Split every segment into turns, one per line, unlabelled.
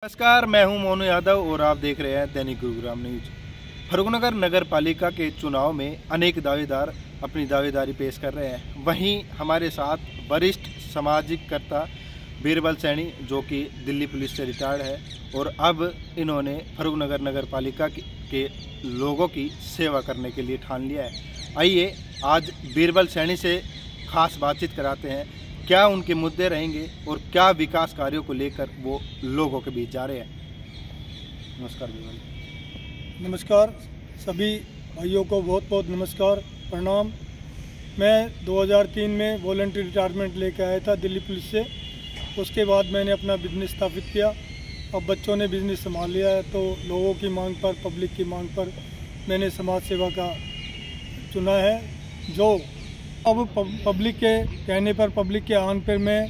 नमस्कार, मैं हूं मोनू यादव और आप देख रहे हैं दैनिक गुरुग्राम न्यूज। फर्रुखनगर नगर पालिका के चुनाव में अनेक दावेदार अपनी दावेदारी पेश कर रहे हैं। वहीं हमारे साथ वरिष्ठ सामाजिककर्ता बीरबल सैनी, जो कि दिल्ली पुलिस से रिटायर्ड है और अब इन्होंने फर्रुखनगर नगर पालिका के लोगों की सेवा करने के लिए ठान लिया है। आइए आज बीरबल सैनी से खास बातचीत कराते हैं, क्या उनके मुद्दे रहेंगे और क्या विकास कार्यों को लेकर वो लोगों के बीच जा रहे हैं। नमस्कार बीरबल।
नमस्कार, सभी भाइयों को बहुत बहुत नमस्कार, प्रणाम। मैं 2003 में वॉलंटियर रिटायरमेंट लेकर आया था दिल्ली पुलिस से। उसके बाद मैंने अपना बिजनेस स्थापित किया। अब बच्चों ने बिजनेस संभाल लिया है, तो लोगों की मांग पर, पब्लिक की मांग पर मैंने समाज सेवा का चुना है। जो अब पब्लिक के कहने पर, पब्लिक के आह्वान पर मैं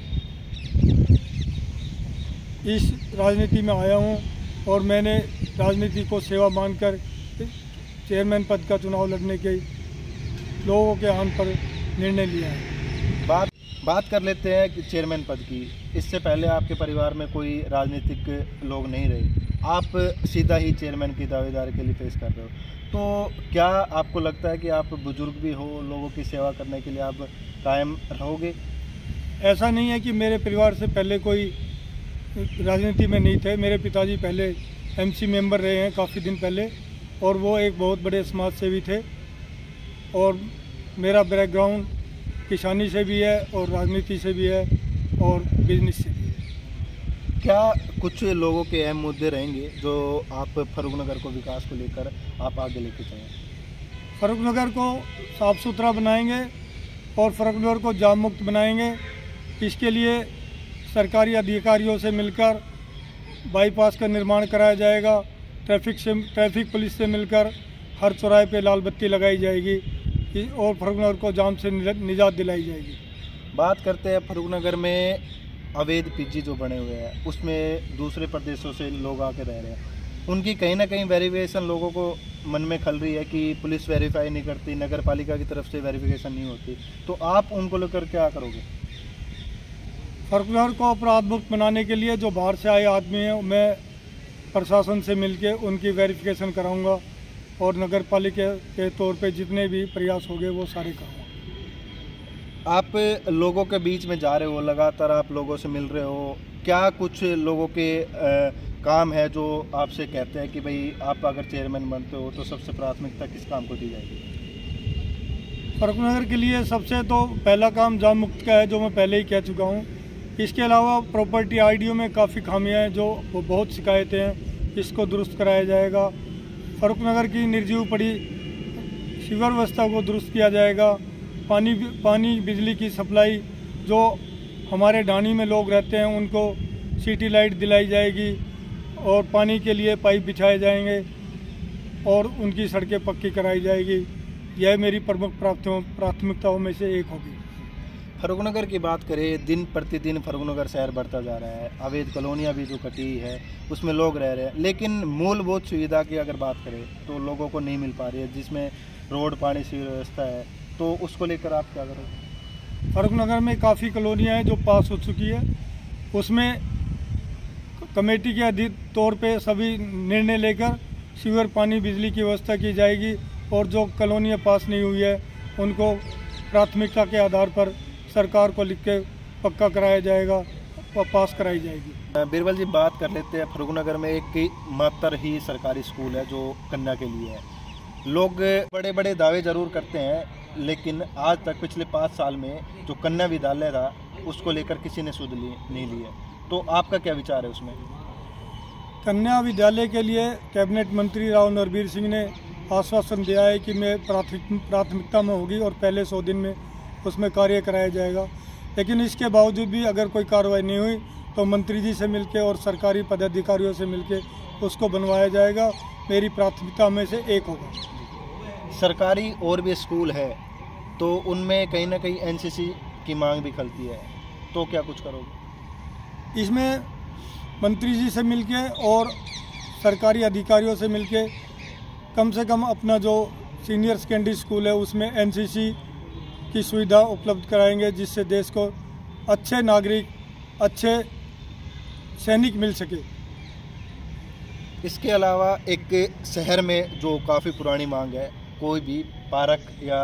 इस राजनीति में आया हूं और मैंने राजनीति को सेवा मानकर चेयरमैन पद का चुनाव लड़ने के लोगों के आह्वान पर निर्णय लिया है।
बात कर लेते हैं कि चेयरमैन पद की। इससे पहले आपके परिवार में कोई राजनीतिक लोग नहीं रहे, आप सीधा ही चेयरमैन की दावेदारी के लिए पेश कर रहे हो, तो क्या आपको लगता है कि आप बुजुर्ग भी हो, लोगों की सेवा करने के लिए आप कायम रहोगे?
ऐसा नहीं है कि मेरे परिवार से पहले कोई राजनीति में नहीं थे। मेरे पिताजी पहले एमसी मेंबर रहे हैं काफ़ी दिन पहले, और वो एक बहुत बड़े समाज सेवी थे। और मेरा बैकग्राउंड किसानी से भी है और राजनीति से भी है और बिजनेस से भी है।
क्या कुछ लोगों के अहम मुद्दे रहेंगे जो आप फर्रुखनगर को विकास को लेकर आप आगे लेके जाएं?
फर्रुखनगर को साफ़ सुथरा बनाएंगे और फर्रुखनगर को जाम मुक्त बनाएंगे। इसके लिए सरकारी अधिकारियों से मिलकर बाईपास का निर्माण कराया जाएगा। ट्रैफिक पुलिस से मिलकर हर चौराहे पे लाल बत्ती लगाई जाएगी और फर्रुखनगर को जाम से निजात दिलाई जाएगी।
बात करते हैं फर्रुखनगर में अवैध पीजी जो बने हुए हैं, उसमें दूसरे प्रदेशों से लोग आके रह रहे हैं। उनकी कहीं ना कहीं वेरिफिकेशन लोगों को मन में खल रही है कि पुलिस वेरीफाई नहीं करती, नगर पालिका की तरफ से वेरिफिकेशन नहीं होती, तो आप उनको लेकर क्या करोगे?
फर्रुखनगर को अपराध मुक्त बनाने के लिए जो बाहर से आए आदमी हैं, मैं प्रशासन से मिलके उनकी वेरिफिकेशन कराऊंगा और नगर पालिका के तौर पे जितने भी प्रयास होंगे वो सारे करूँगा।
आप लोगों के बीच में जा रहे हो, लगातार आप लोगों से मिल रहे हो, क्या कुछ लोगों के काम है जो आपसे कहते हैं कि भाई आप अगर चेयरमैन बनते हो तो सबसे प्राथमिकता किस काम को दी जाएगी?
फर्रुखनगर के लिए सबसे तो पहला काम जाम मुक्त का है, जो मैं पहले ही कह चुका हूँ। इसके अलावा प्रॉपर्टी आईडीओ में काफ़ी खामियाँ हैं, जो वो बहुत शिकायतें हैं, इसको दुरुस्त कराया जाएगा। फर्रुखनगर की निर्जीव पड़ी सीवर व्यवस्था को दुरुस्त किया जाएगा। पानी बिजली की सप्लाई, जो हमारे ढाणी में लोग रहते हैं उनको सिटी लाइट दिलाई जाएगी और पानी के लिए पाइप बिछाए जाएंगे और उनकी सड़कें पक्की कराई जाएगी। यह मेरी प्रमुख प्राथमिकताओं में से एक होगी।
फर्रुखनगर की बात करें, दिन प्रतिदिन फर्रुखनगर शहर बढ़ता जा रहा है। अवैध कॉलोनियाँ भी जो कटी है उसमें लोग रह रहे हैं, लेकिन मूलभूत सुविधा की अगर बात करें तो लोगों को नहीं मिल पा रही है, जिसमें रोड, पानी, सीवर व्यवस्था है, तो उसको लेकर आप क्या करोगे?
फर्रुखनगर में काफ़ी कॉलोनियाँ हैं जो पास हो चुकी है, उसमें कमेटी के तौर पे सभी निर्णय लेकर सीवर, पानी, बिजली की व्यवस्था की जाएगी और जो कॉलोनियाँ पास नहीं हुई है उनको प्राथमिकता के आधार पर सरकार को लिख के पक्का कराया जाएगा और पास कराई जाएगी।
बीरबल जी, बात कर लेते हैं। फर्रुखनगर में एक मात्र ही सरकारी स्कूल है जो कन्या के लिए है। लोग बड़े बड़े दावे जरूर करते हैं, लेकिन आज तक पिछले 5 साल में जो कन्या विद्यालय था उसको लेकर किसी ने सुध नहीं ली है, तो आपका क्या विचार है उसमें?
कन्या विद्यालय के लिए कैबिनेट मंत्री राव नरबीर सिंह ने आश्वासन दिया है कि मैं प्राथमिकता में होगी और पहले 100 दिन में उसमें कार्य कराया जाएगा। लेकिन इसके बावजूद भी अगर कोई कार्रवाई नहीं हुई तो मंत्री जी से मिलके और सरकारी पदाधिकारियों से मिलके उसको बनवाया जाएगा। मेरी प्राथमिकता में से एक होगा।
सरकारी और भी स्कूल है तो उनमें कहीं ना कहीं एनसीसी की मांग भी खलती है, तो क्या कुछ करोगे?
इसमें मंत्री जी से मिलके और सरकारी अधिकारियों से मिलके कम से कम अपना जो सीनियर सेकेंडरी स्कूल है उसमें एनसीसी की सुविधा उपलब्ध कराएंगे, जिससे देश को अच्छे नागरिक, अच्छे सैनिक मिल सके।
इसके अलावा एक शहर में जो काफ़ी पुरानी मांग है, कोई भी पार्क या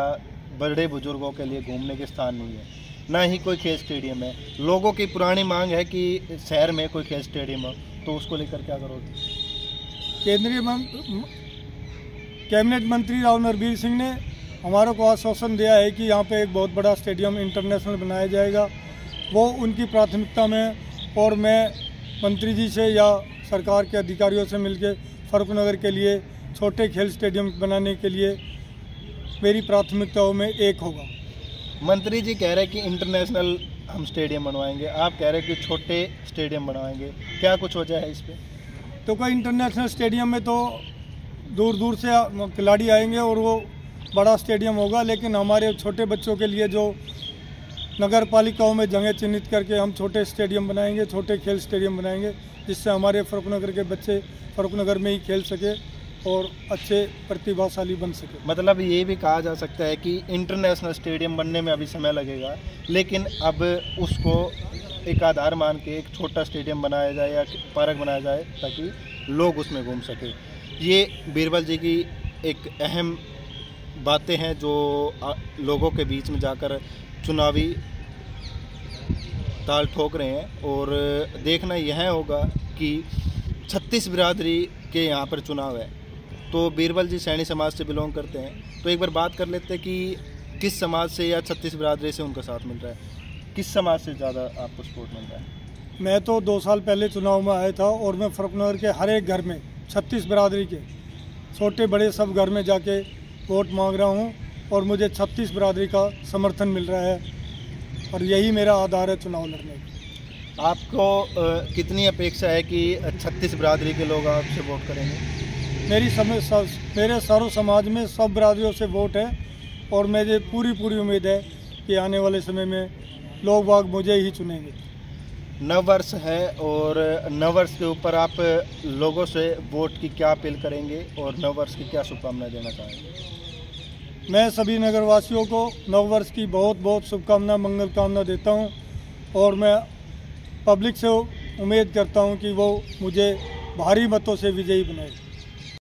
बड़े बुजुर्गों के लिए घूमने के स्थान नहीं है, ना ही कोई खेल स्टेडियम है। लोगों की पुरानी मांग है कि शहर में कोई खेल स्टेडियम हो, तो उसको लेकर क्या करोगे?
कैबिनेट मंत्री राव नरबीर सिंह ने हमारे को आश्वासन दिया है कि यहाँ पे एक बहुत बड़ा स्टेडियम इंटरनेशनल बनाया जाएगा। वो उनकी प्राथमिकता में, और मैं मंत्री जी से या सरकार के अधिकारियों से मिलकर फर्रुखनगर के लिए छोटे खेल स्टेडियम बनाने के लिए मेरी प्राथमिकताओं में एक होगा।
मंत्री जी कह रहे हैं कि इंटरनेशनल हम स्टेडियम बनवाएंगे, आप कह रहे हैं कि छोटे स्टेडियम बनवाएंगे, क्या कुछ वजह है इस पर?
तो कोई इंटरनेशनल स्टेडियम में तो दूर दूर से खिलाड़ी आएंगे और वो बड़ा स्टेडियम होगा, लेकिन हमारे छोटे बच्चों के लिए जो नगर पालिकाओं में जगह चिन्हित करके हम छोटे स्टेडियम बनाएंगे, छोटे खेल स्टेडियम बनाएंगे, जिससे हमारे फर्रुखनगर के बच्चे फर्रुखनगर में ही खेल सके और अच्छे प्रतिभाशाली बन सके।
मतलब ये भी कहा जा सकता है कि इंटरनेशनल स्टेडियम बनने में अभी समय लगेगा, लेकिन अब उसको एक आधार मान के एक छोटा स्टेडियम बनाया जाए या पार्क बनाया जाए ताकि लोग उसमें घूम सके। ये बीरबल जी की एक अहम बातें हैं जो लोगों के बीच में जाकर चुनावी ताल ठोक रहे हैं। और देखना यह होगा कि 36 बिरादरी के यहाँ पर चुनाव है, तो बीरबल जी सैनी समाज से बिलोंग करते हैं, तो एक बार बात कर लेते हैं कि किस समाज से या 36 बिरादरी से उनका साथ मिल रहा है, किस समाज से ज़्यादा आपको सपोर्ट मिल रहा है?
मैं तो 2 साल पहले चुनाव में आया था और मैं फर्रुखनगर के हर एक घर में 36 बिरादरी के छोटे बड़े सब घर में जाके वोट मांग रहा हूँ और मुझे 36 बिरादरी का समर्थन मिल रहा है और यही मेरा आधार है चुनाव लड़ने का।
आपको कितनी अपेक्षा है कि 36 बिरादरी के लोग आपसे वोट करेंगे?
मेरे सारों समाज में सब बिरादरियों से वोट है और मुझे पूरी उम्मीद है कि आने वाले समय में लोग बाग मुझे ही चुनेंगे।
नववर्ष है और नववर्ष के ऊपर आप लोगों से वोट की क्या अपील करेंगे और नववर्ष की क्या शुभकामनाएं देना चाहेंगे?
मैं सभी नगरवासियों को नववर्ष की बहुत शुभकामना मंगल कामना देता हूं और मैं पब्लिक से उम्मीद करता हूं कि वो मुझे भारी मतों से विजयी बनाए।